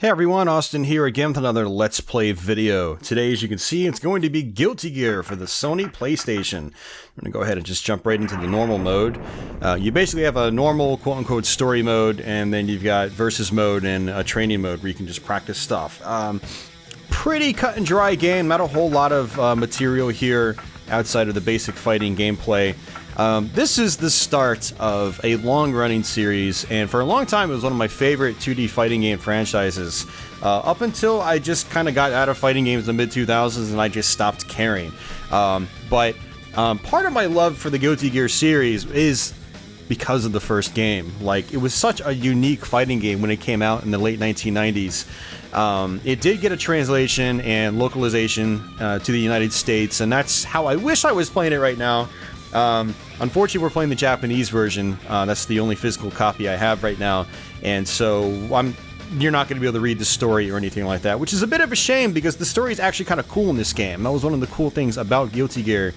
Hey everyone, Austin here again with another Let's Play video. Today, as you can see, it's going to be Guilty Gear for the Sony PlayStation. I'm going to go ahead and just jump right into the normal mode. You basically have a normal, quote-unquote, story mode, and then you've got versus mode and a training mode where you can just practice stuff. Pretty cut and dry game, not a whole lot of material here outside of the basic fighting gameplay. This is the start of a long-running series, and for a long time it was one of my favorite 2D fighting game franchises. Up until I just kind of got out of fighting games in the mid-2000s and I just stopped caring. But part of my love for the Guilty Gear series is because of the first game. Like, it was such a unique fighting game when it came out in the late 1990s. It did get a translation and localization to the United States, and that's how I wish I was playing it right now. Unfortunately, we're playing the Japanese version. That's the only physical copy I have right now, and so you're not going to be able to read the story or anything like that, which is a bit of a shame because the story is actually kind of cool in this game. That was one of the cool things about Guilty Gear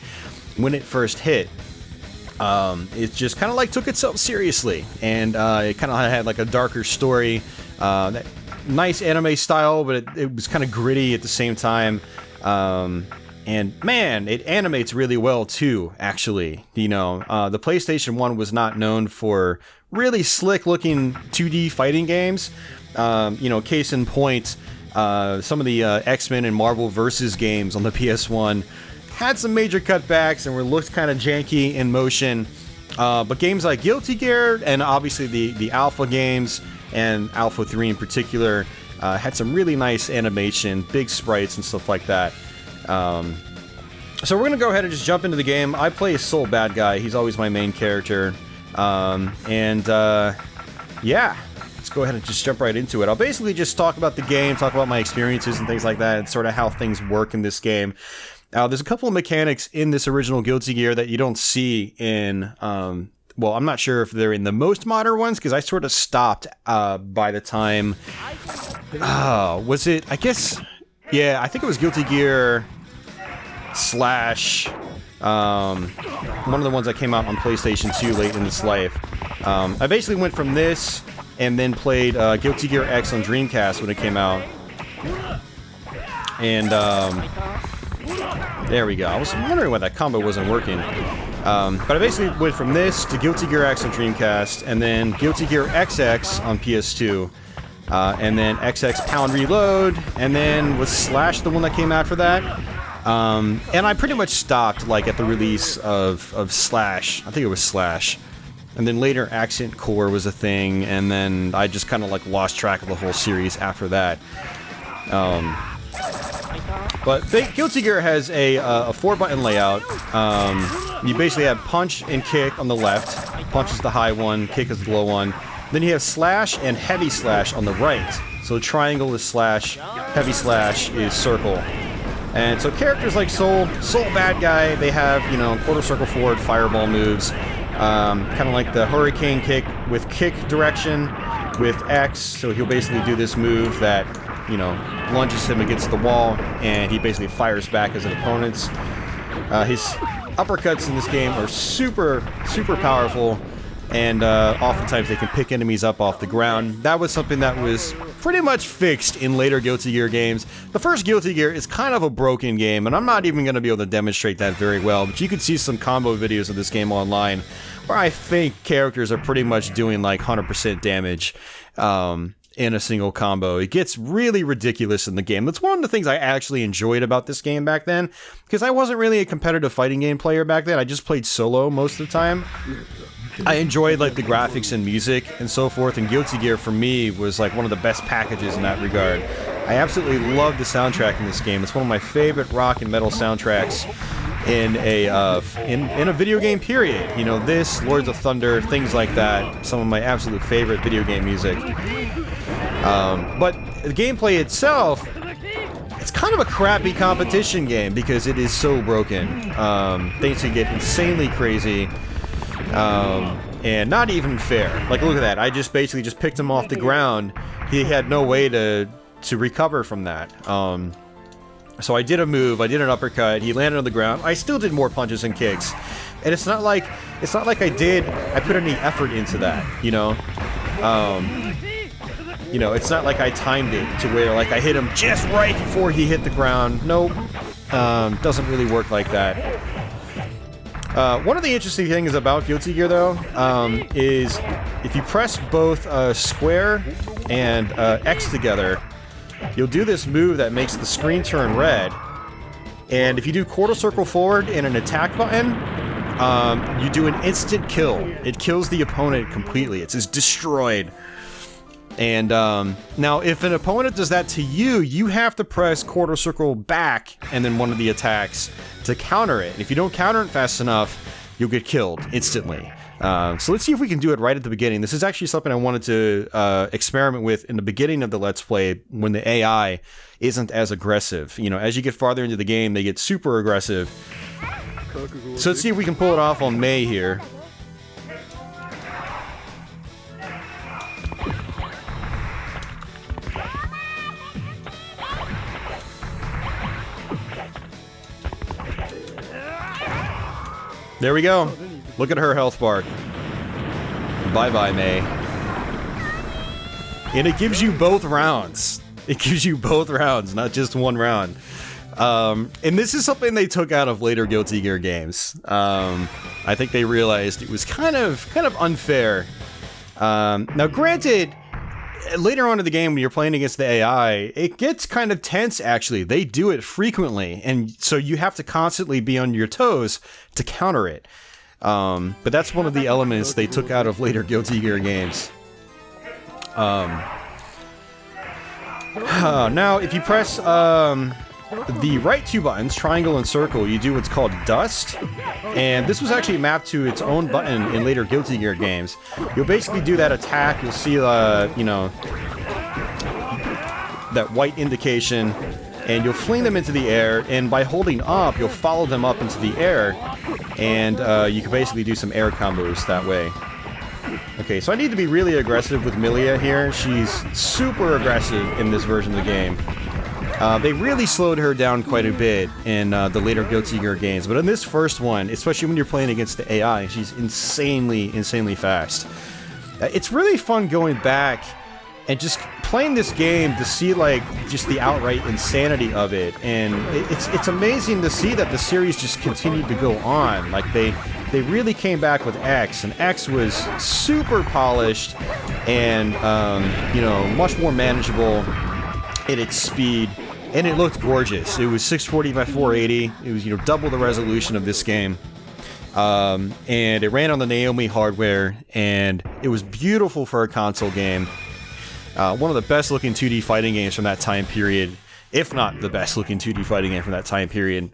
when it first hit. It just kind of like took itself seriously, and it kind of had like a darker story, nice anime style, but it was kind of gritty at the same time. And man, it animates really well too, actually. You know, the PlayStation 1 was not known for really slick-looking 2D fighting games. You know, case in point, some of the X-Men and Marvel vs. games on the PS1 had some major cutbacks and looked kind of janky in motion. But games like Guilty Gear and obviously the Alpha games, and Alpha 3 in particular, had some really nice animation, big sprites and stuff like that. So we're gonna go ahead and just jump into the game. I play as Badguy. He's always my main character. Yeah, let's go ahead and just jump right into it. I'll basically just talk about the game, talk about my experiences and things like that, and sort of how things work in this game. There's a couple of mechanics in this original Guilty Gear that you don't see in, well, I'm not sure if they're in the most modern ones, because I sort of stopped by the time, was it, I guess, yeah, I think it was Guilty Gear slash one of the ones that came out on PlayStation 2 late in its life. I basically went from this and then played Guilty Gear X on Dreamcast when it came out. And there we go. I was wondering why that combo wasn't working. But I basically went from this to Guilty Gear X on Dreamcast, and then Guilty Gear XX on PS2. And then XX Pound Reload, and then was Slash the one that came after that. And I pretty much stopped, like, at the release of Slash. I think it was Slash. And then later Accent Core was a thing, and then I just kind of, like, lost track of the whole series after that. But Guilty Gear has a 4-button layout. You basically have punch and kick on the left. Punch is the high one, kick is the low one. Then you have slash and heavy slash on the right. So triangle is slash, heavy slash is circle. And so characters like Badguy, they have, you know, quarter circle forward fireball moves. Kind of like the hurricane kick with kick direction with X. So he'll basically do this move that, you know, lunges him against the wall, and he basically fires back as an opponent's. His uppercuts in this game are super, super powerful. And oftentimes they can pick enemies up off the ground. That was something that was pretty much fixed in later Guilty Gear games. The first Guilty Gear is kind of a broken game, and I'm not even going to be able to demonstrate that very well, but you can see some combo videos of this game online where I think characters are pretty much doing like 100% damage in a single combo. It gets really ridiculous in the game. That's one of the things I actually enjoyed about this game back then, because I wasn't really a competitive fighting game player back then. I just played solo most of the time. I enjoyed, like, the graphics and music and so forth, and Guilty Gear for me was like one of the best packages in that regard. I absolutely love the soundtrack in this game. It's one of my favorite rock and metal soundtracks in a video game period. You know, this, Lords of Thunder, things like that, some of my absolute favorite video game music. But the gameplay itself, it's kind of a crappy competition game because it is so broken. Things can get insanely crazy. And not even fair. Like, look at that. I just basically just picked him off the ground. He had no way to recover from that. So I did a move, I did an uppercut, he landed on the ground. I still did more punches and kicks. And it's not like I put any effort into that, you know? You know, it's not like I timed it to where like I hit him just right before he hit the ground. Nope. Doesn't really work like that. One of the interesting things about Guilty Gear, though, is if you press both square and X together, you'll do this move that makes the screen turn red. And if you do quarter circle forward and an attack button, you do an instant kill. It kills the opponent completely. It's just destroyed. And now, if an opponent does that to you, you have to press quarter circle back and then one of the attacks to counter it. And if you don't counter it fast enough, you'll get killed instantly. So let's see if we can do it right at the beginning. This is actually something I wanted to experiment with in the beginning of the Let's Play when the AI isn't as aggressive. You know, as you get farther into the game, they get super aggressive. So let's see if we can pull it off on May here. There we go. Look at her health bar. Bye-bye, May. And it gives you both rounds. It gives you both rounds, not just one round. And this is something they took out of later Guilty Gear games. I think they realized it was kind of unfair. Now, granted, later on in the game when you're playing against the AI, it gets kind of tense, actually. They do it frequently, and so you have to constantly be on your toes to counter it. But that's one of the elements they took out of later Guilty Gear games. Now, if you press the right two buttons, triangle and circle, you do what's called dust. And this was actually mapped to its own button in later Guilty Gear games. You'll basically do that attack, you'll see, you know, that white indication, and you'll fling them into the air, and by holding up, you'll follow them up into the air, and you can basically do some air combos that way. Okay, so I need to be really aggressive with Millia here. She's super aggressive in this version of the game. They really slowed her down quite a bit in the later Guilty Gear games, but in this first one, especially when you're playing against the AI, she's insanely fast. It's really fun going back and just playing this game to see, like, just the outright insanity of it, and it's amazing to see that the series just continued to go on. Like, they really came back with X, and X was super polished and, you know, much more manageable in its speed. And it looked gorgeous. It was 640 by 480. It was, you know, double the resolution of this game. And it ran on the Naomi hardware, and it was beautiful for a console game. One of the best looking 2D fighting games from that time period, if not the best looking 2D fighting game from that time period.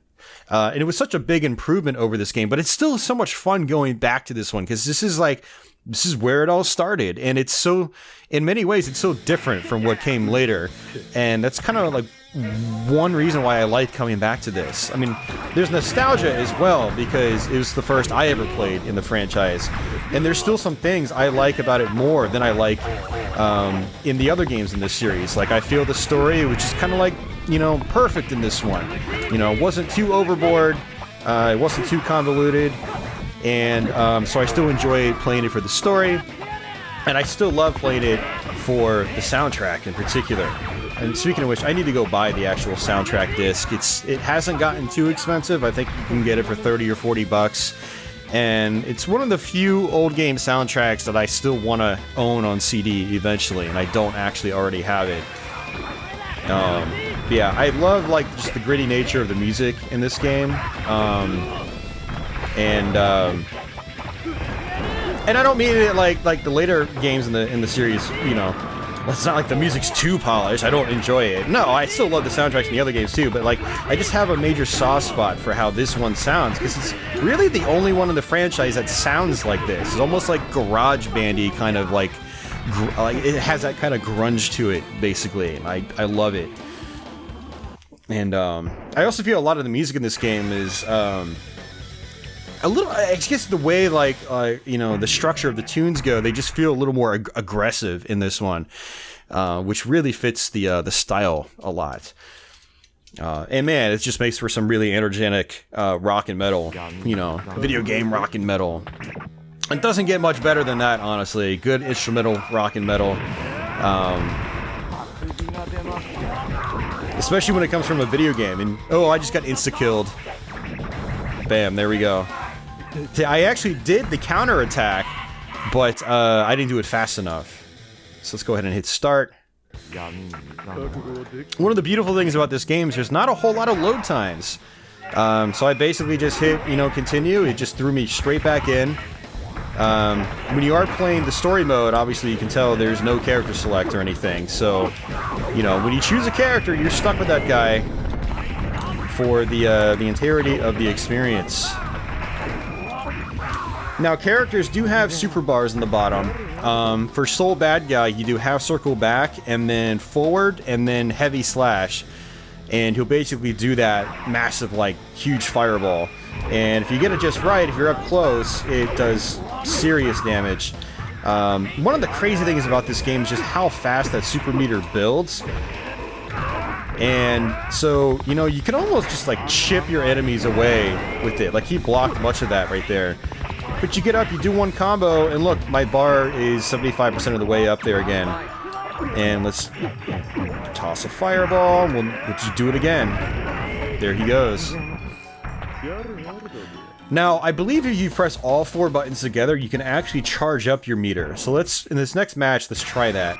And it was such a big improvement over this game, but it's still so much fun going back to this one, because this is where it all started, and it's so, in many ways, it's so different from what came later, and that's kind of like one reason why I like coming back to this. I mean, there's nostalgia as well, because it was the first I ever played in the franchise, and there's still some things I like about it more than I like in the other games in this series. Like, I feel the story, which is kind of like, you know, perfect in this one. You know, it wasn't too overboard, it wasn't too convoluted, and so I still enjoy playing it for the story, and I still love playing it for the soundtrack in particular. And speaking of which, I need to go buy the actual soundtrack disc. It hasn't gotten too expensive. I think you can get it for 30 or 40 bucks. And it's one of the few old game soundtracks that I still want to own on CD eventually, and I don't actually already have it. But yeah, I love, like, just the gritty nature of the music in this game. And I don't mean it like the later games in the series, you know. It's not like the music's too polished. I don't enjoy it. No, I still love the soundtracks in the other games too, but, like, I just have a major soft spot for how this one sounds, because it's really the only one in the franchise that sounds like this. It's almost like garage bandy, kind of like it has that kind of grunge to it, basically. I love it. And I also feel a lot of the music in this game is a little, I guess the way, like, you know, the structure of the tunes go, they just feel a little more aggressive in this one, which really fits the style a lot. And man, it just makes for some really energetic rock and metal, you know, video game rock and metal. It doesn't get much better than that, honestly. Good instrumental rock and metal. Especially when it comes from a video game. And oh, I just got insta-killed. Bam, there we go. See, I actually did the counter-attack, but I didn't do it fast enough. So let's go ahead and hit start. One of the beautiful things about this game is there's not a whole lot of load times. So I basically just hit, you know, continue. It just threw me straight back in. When you are playing the story mode, obviously you can tell there's no character select or anything. So, you know, when you choose a character, you're stuck with that guy for the entirety of the experience. Now, characters do have super bars in the bottom. For Soul Badguy, you do half circle back, and then forward, and then heavy slash. And he'll basically do that massive, like, huge fireball. And if you get it just right, if you're up close, it does serious damage. One of the crazy things about this game is just how fast that super meter builds. And so, you know, you can almost just, like, chip your enemies away with it. Like, he blocked much of that right there. But you get up, you do one combo, and look, my bar is 75% of the way up there again. And let's toss a fireball, and we'll just do it again. There he goes. Now, I believe if you press all 4 buttons together, you can actually charge up your meter. So let's, in this next match, let's try that.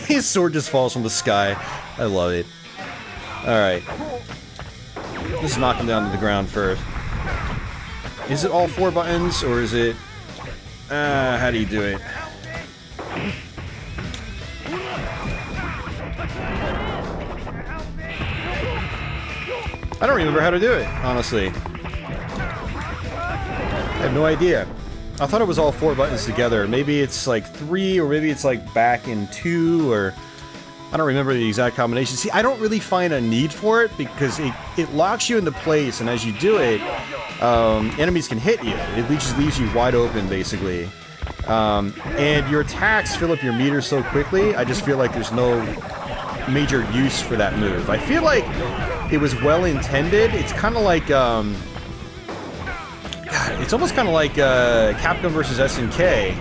His sword just falls from the sky. I love it. Alright. Let's knock him down to the ground first. Is it all 4 buttons, or is it... how do you do it? I don't remember how to do it, honestly. I have no idea. I thought it was all 4 buttons together. Maybe it's like 3, or maybe it's like back in 2, or... I don't remember the exact combination. See, I don't really find a need for it, because it locks you into place, and as you do it, enemies can hit you. It just leaves you wide open, basically. And your attacks fill up your meter so quickly, I just feel like there's no major use for that move. I feel like it was well intended. It's kind of like... God, it's almost kind of like Capcom vs. SNK.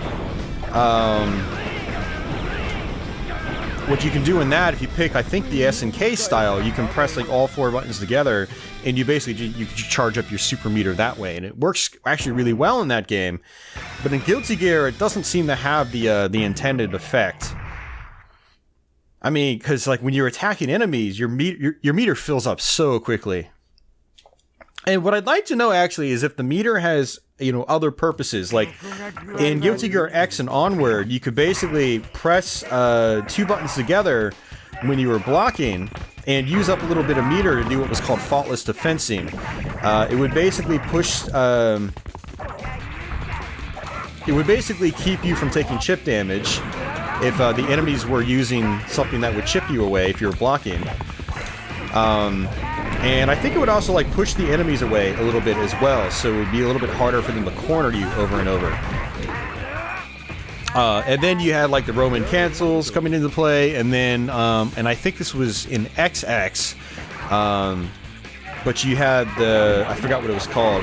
What you can do in that, if you pick, I think, the SNK style, you can press like all 4 buttons together, and you basically you charge up your super meter that way, and it works actually really well in that game. But in Guilty Gear, it doesn't seem to have the intended effect. I mean, because like when you're attacking enemies, your meter fills up so quickly. And what I'd like to know, actually, is if the meter has, you know, other purposes. Like, in Guilty Gear X and onward, you could basically press 2 buttons together when you were blocking, and use up a little bit of meter to do what was called faultless defensing. It would basically push... it would basically keep you from taking chip damage if the enemies were using something that would chip you away if you were blocking. And I think it would also, like, push the enemies away a little bit as well, so it would be a little bit harder for them to corner you over and over. And then you had, like, the Roman cancels coming into play, and then, and I think this was in XX, but you had the, I forgot what it was called.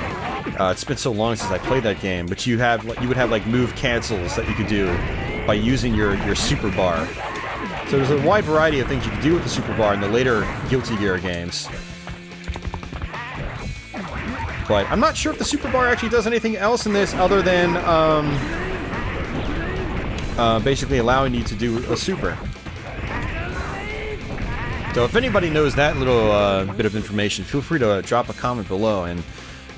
It's been so long since I played that game, but you would have, like, move cancels that you could do by using your super bar. So there's a wide variety of things you can do with the super bar in the later Guilty Gear games. But I'm not sure if the super bar actually does anything else in this other than basically allowing you to do a super. So if anybody knows that little bit of information, feel free to drop a comment below and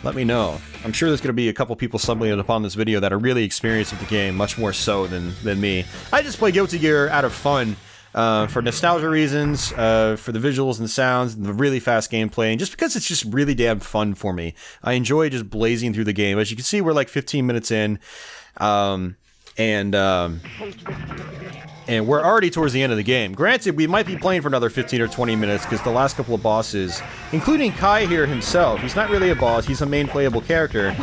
let me know. I'm sure there's going to be a couple people stumbling upon this video that are really experienced with the game, much more so than me. I just play Guilty Gear out of fun. For nostalgia reasons, for the visuals and sounds, and the really fast gameplay, and just because it's just really damn fun for me. I enjoy just blazing through the game. As you can see, we're like 15 minutes in, and we're already towards the end of the game. Granted, we might be playing for another 15 or 20 minutes, because the last couple of bosses, including Kai here himself, he's not really a boss, he's a main playable character,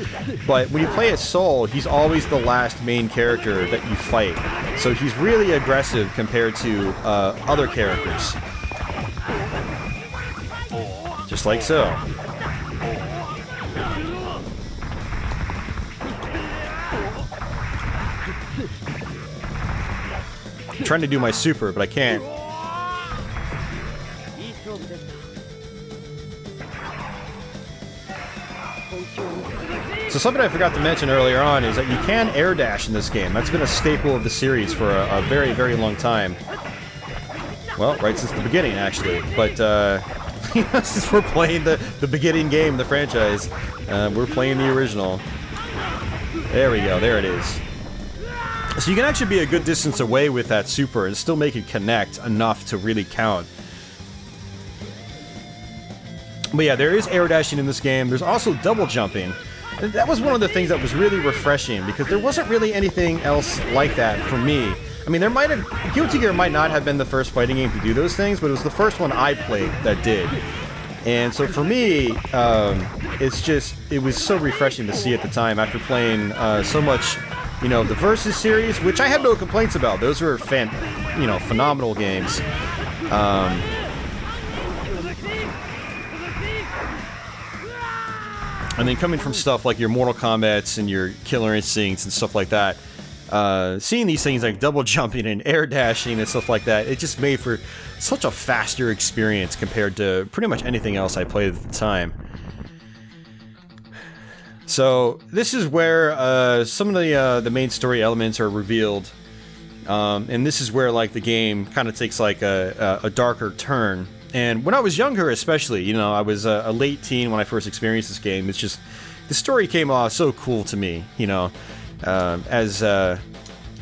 but when you play as Soul, he's always the last main character that you fight. So he's really aggressive compared to other characters. Just like so. I'm trying to do my super, but I can't. So something I forgot to mention earlier on is that you can air dash in this game. That's been a staple of the series for a very, very long time. Well, right since the beginning, actually. But since we're playing the beginning game, the franchise, we're playing the original. There we go. There it is. So you can actually be a good distance away with that super and still make it connect enough to really count. But yeah, there is air dashing in this game. There's also double jumping. And that was one of the things that was really refreshing, because there wasn't really anything else like that for me. I mean, Guilty Gear might not have been the first fighting game to do those things, but it was the first one I played that did. And so for me, it was so refreshing to see at the time after playing so much, you know, the Versus series, which I have no complaints about. Those were phenomenal games. And then coming from stuff like your Mortal Kombats and your Killer Instincts and stuff like that, seeing these things like double jumping and air dashing and stuff like that, it just made for such a faster experience compared to pretty much anything else I played at the time. So this is where some of the main story elements are revealed, and this is where like the game kind of takes like a darker turn. And when I was younger, especially, you know, I was a late teen when I first experienced this game. It's just, the story came off so cool to me, you know,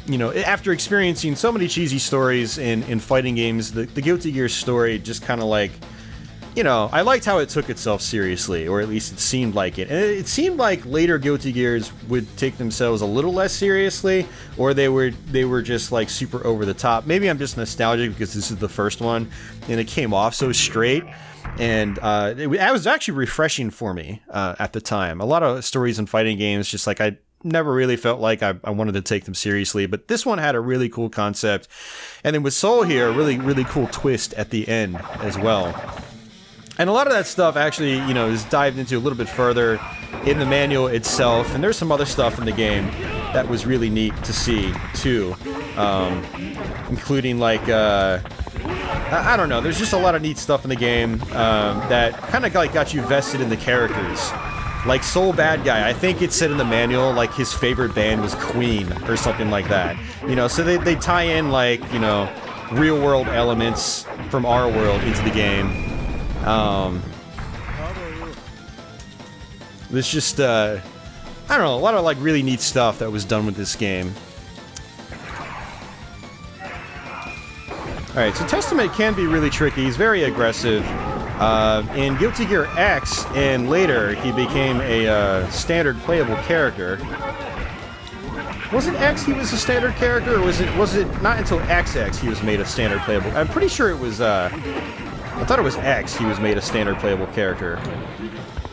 you know, after experiencing so many cheesy stories in fighting games, the Guilty Gear story just kind of like, you know, I liked how it took itself seriously, or at least it seemed like it. And it seemed like later Guilty Gears would take themselves a little less seriously, or they were just like super over the top. Maybe I'm just nostalgic because this is the first one, and it came off so straight. And it was actually refreshing for me at the time. A lot of stories in fighting games, just like I never really felt like I wanted to take them seriously, but this one had a really cool concept. And then with Soul here, a really, really cool twist at the end as well. And a lot of that stuff actually, you know, is dived into a little bit further in the manual itself. And there's some other stuff in the game that was really neat to see, too. Including, like, I don't know, there's just a lot of neat stuff in the game that kind of like got you vested in the characters. Like Soul Badguy, I think it said in the manual, like, his favorite band was Queen, or something like that. You know, so they tie in, like, you know, real-world elements from our world into the game. There's just, I don't know, a lot of, like, really neat stuff that was done with this game. Alright, so Testament can be really tricky. He's very aggressive. In Guilty Gear X and later, he became a standard playable character. Was it X he was a standard character, or was it not until XX he was made a standard playable? I'm pretty sure it was, I thought it was X he was made a standard playable character.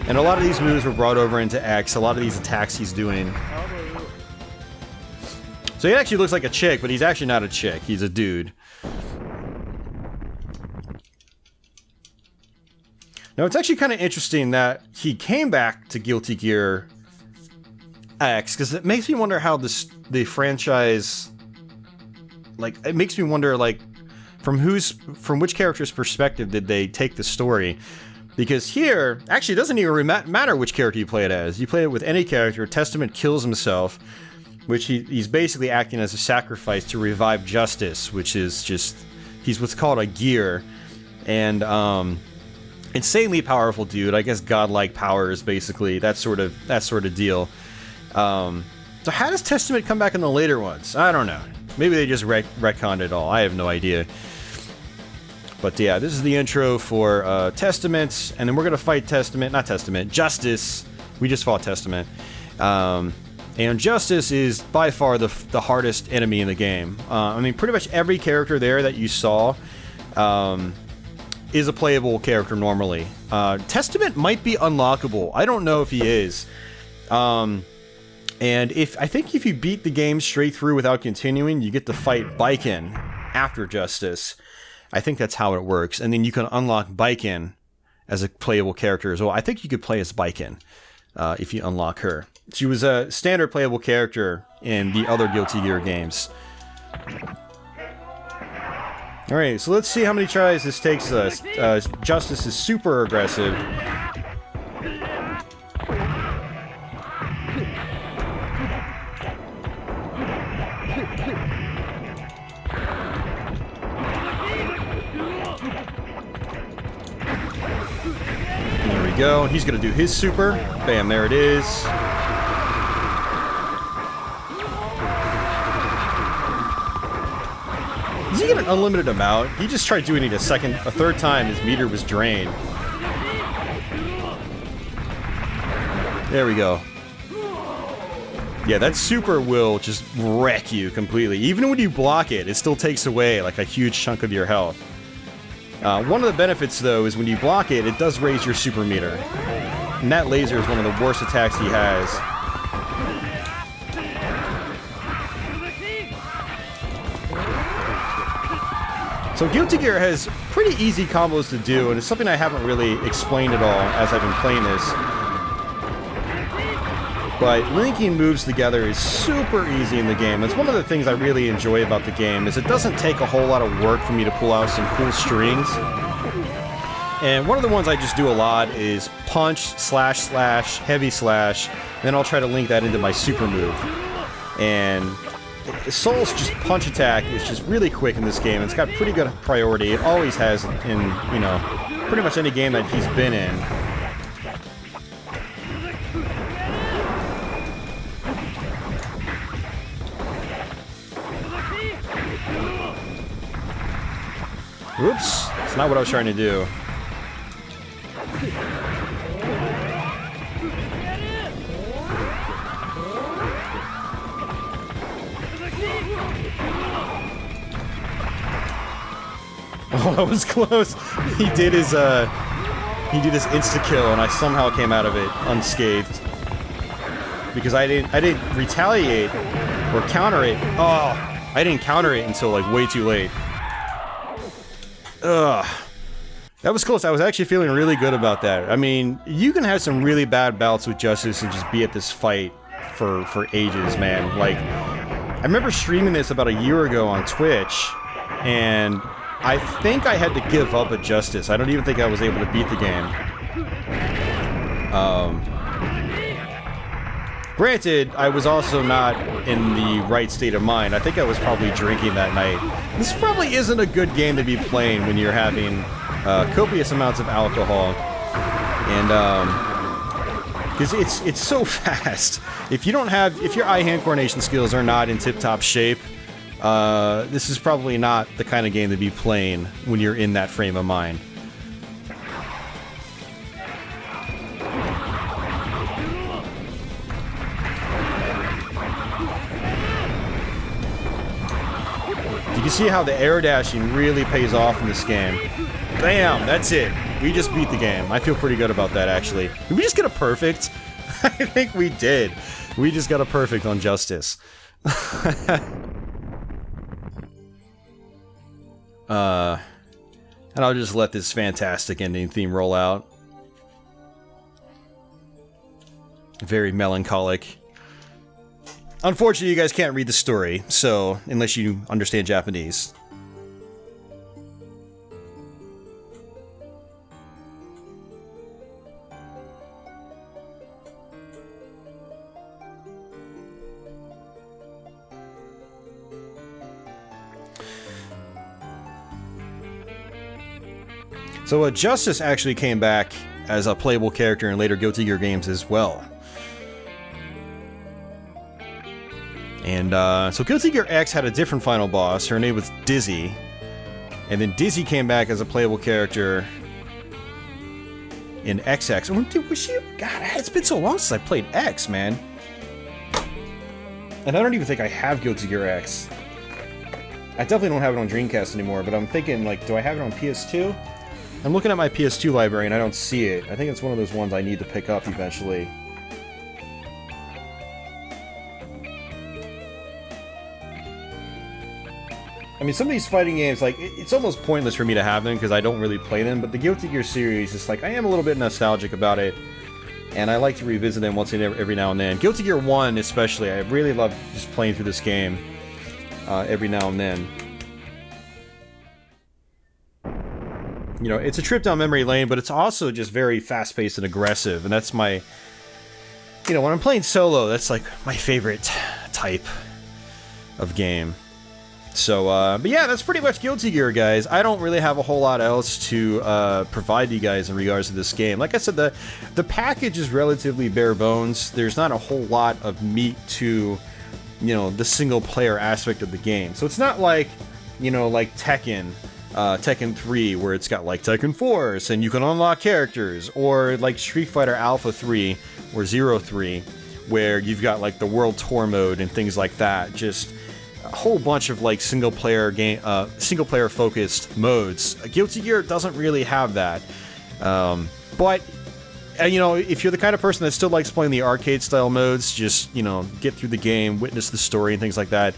And a lot of these moves were brought over into X, a lot of these attacks he's doing. So he actually looks like a chick, but he's actually not a chick, he's a dude. Now, it's actually kind of interesting that he came back to Guilty Gear X, because it makes me wonder how the franchise, like, it makes me wonder, like, from which character's perspective did they take the story? Because here, actually, it doesn't even matter which character you play it as. You play it with any character. Testament kills himself, which he's basically acting as a sacrifice to revive Justice, which is just, he's what's called a gear, and insanely powerful dude. I guess godlike powers, basically, that sort of deal. So how does Testament come back in the later ones? I don't know. Maybe they just retconned it all. I have no idea. But yeah, this is the intro for Testament, and then we're gonna fight Justice. We just fought Testament. And Justice is by far the hardest enemy in the game. I mean, pretty much every character there that you saw is a playable character normally. Testament might be unlockable. I don't know if he is. And I think if you beat the game straight through without continuing, you get to fight Baldhead after Justice. I think that's how it works. And then you can unlock Baldhead as a playable character as well. I think you could play as Biken if you unlock her. She was a standard playable character in the other Guilty Gear games. Alright, so let's see how many tries this takes us. Justice is super aggressive. There we go. He's gonna do his super. Bam, there it is. Does he get an unlimited amount? He just tried doing it a third time. His meter was drained. There we go. Yeah, that super will just wreck you completely. Even when you block it, it still takes away like a huge chunk of your health. One of the benefits, though, is when you block it, it does raise your super meter. And that laser is one of the worst attacks he has. So Guilty Gear has pretty easy combos to do, and it's something I haven't really explained at all as I've been playing this. But linking moves together is super easy in the game. It's one of the things I really enjoy about the game, is it doesn't take a whole lot of work for me to pull out some cool strings. And one of the ones I just do a lot is punch, slash, slash, heavy slash, and then I'll try to link that into my super move. And Soul's just punch attack is just really quick in this game. It's got pretty good priority. It always has in, you know, pretty much any game that he's been in. Oops, that's not what I was trying to do. Oh, that was close. He did his insta-kill, and I somehow came out of it unscathed. Because I didn't retaliate or counter it. Oh, I didn't counter it until like way too late. Ugh. That was close. I was actually feeling really good about that. I mean, you can have some really bad bouts with Justice and just be at this fight for ages, man. Like, I remember streaming this about a year ago on Twitch, and I think I had to give up at Justice. I don't even think I was able to beat the game. Granted, I was also not in the right state of mind. I think I was probably drinking that night. This probably isn't a good game to be playing when you're having copious amounts of alcohol. And, because it's so fast. If your eye-hand coordination skills are not in tip-top shape, this is probably not the kind of game to be playing when you're in that frame of mind. You can see how the air dashing really pays off in this game. Bam! That's it. We just beat the game. I feel pretty good about that, actually. Did we just get a perfect? I think we did. We just got a perfect on Justice. And I'll just let this fantastic ending theme roll out. Very melancholic. Unfortunately, you guys can't read the story, so unless you understand Japanese. So Justice actually came back as a playable character in later Guilty Gear games as well. And so Guilty Gear X had a different final boss. Her name was Dizzy. And then Dizzy came back as a playable character in XX. Oh, dude, was she? God, it's been so long since I played X, man. And I don't even think I have Guilty Gear X. I definitely don't have it on Dreamcast anymore, but I'm thinking, like, do I have it on PS2? I'm looking at my PS2 library and I don't see it. I think it's one of those ones I need to pick up eventually. I mean, some of these fighting games, like, it's almost pointless for me to have them because I don't really play them, but the Guilty Gear series, it's like, I am a little bit nostalgic about it, and I like to revisit them once every now and then. Guilty Gear 1, especially, I really love just playing through this game every now and then. You know, it's a trip down memory lane, but it's also just very fast-paced and aggressive, and that's my... You know, when I'm playing solo, that's like my favorite type of game. So, but yeah, that's pretty much Guilty Gear, guys. I don't really have a whole lot else to provide you guys in regards to this game. Like I said, the package is relatively bare bones. There's not a whole lot of meat to, you know, the single-player aspect of the game. So it's not like, you know, like Tekken 3, where it's got like Tekken Force and you can unlock characters, or like Street Fighter Alpha 3 or 03, where you've got like the World Tour mode and things like that. Just a whole bunch of like single player focused modes. Guilty Gear doesn't really have that, but you know, if you're the kind of person that still likes playing the arcade style modes, just, you know, get through the game, witness the story and things like that.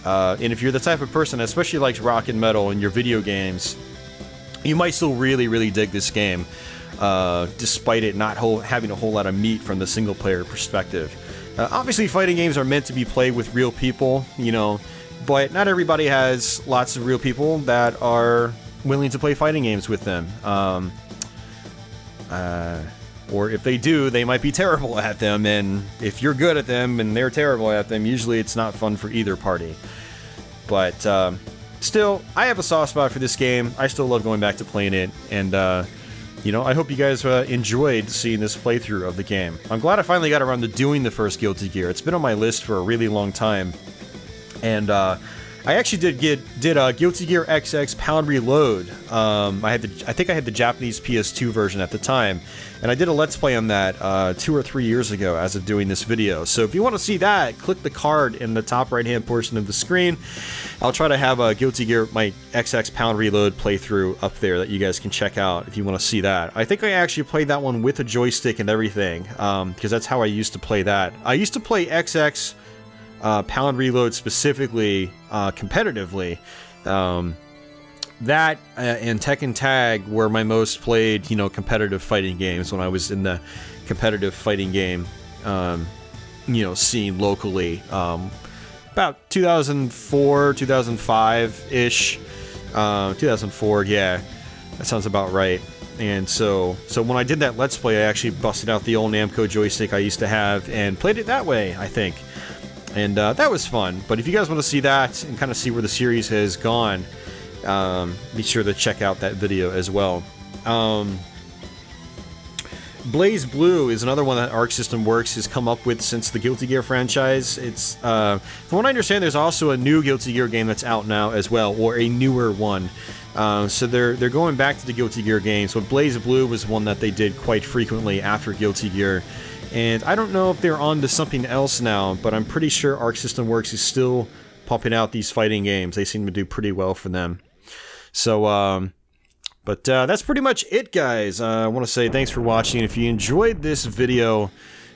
And if you're the type of person that especially likes rock and metal in your video games, you might still really dig this game, despite it not having a whole lot of meat from the single-player perspective. Obviously, fighting games are meant to be played with real people, you know, but not everybody has lots of real people that are willing to play fighting games with them. Or if they do, they might be terrible at them, and if you're good at them and they're terrible at them, usually it's not fun for either party. But still, I have a soft spot for this game. I still love going back to playing it, and you know, I hope you guys enjoyed seeing this playthrough of the game. I'm glad I finally got around to doing the first Guilty Gear. It's been on my list for a really long time, and I actually did Guilty Gear XX Pound Reload. I think I had the Japanese PS2 version at the time, and I did a Let's Play on that 2 or 3 years ago as of doing this video. So if you want to see that, click the card in the top right-hand portion of the screen. I'll try to have a Guilty Gear, my XX Pound Reload playthrough up there that you guys can check out if you want to see that. I think I actually played that one with a joystick and everything, because that's how I used to play that. I used to play XX Pound Reload specifically competitively. That and Tekken Tag were my most played, you know, competitive fighting games when I was in the competitive fighting game, you know, scene locally. About 2004, 2005-ish. 2004, yeah, that sounds about right. And so when I did that Let's Play, I actually busted out the old Namco joystick I used to have and played it that way, I think. And that was fun. But if you guys want to see that and kind of see where the series has gone, be sure to check out that video as well. Blaze Blue is another one that Arc System Works has come up with since the Guilty Gear franchise. It's from what I understand, there's also a new Guilty Gear game that's out now as well, or a newer one. So they're going back to the Guilty Gear games. But Blaze Blue was one that they did quite frequently after Guilty Gear. And I don't know if they're on to something else now, but I'm pretty sure Arc System Works is still pumping out these fighting games. They seem to do pretty well for them. So, but that's pretty much it, guys. I want to say thanks for watching. If you enjoyed this video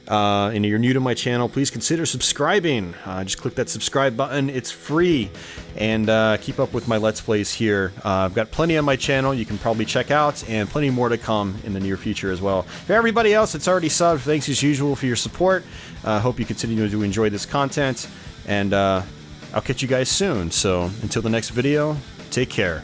and you're new to my channel, please consider subscribing. Just click that subscribe button. It's free. And keep up with my Let's Plays here. I've got plenty on my channel you can probably check out, and plenty more to come in the near future as well. For everybody else that's already subbed, thanks as usual for your support. Hope you continue to enjoy this content, and I'll catch you guys soon. So until the next video, take care.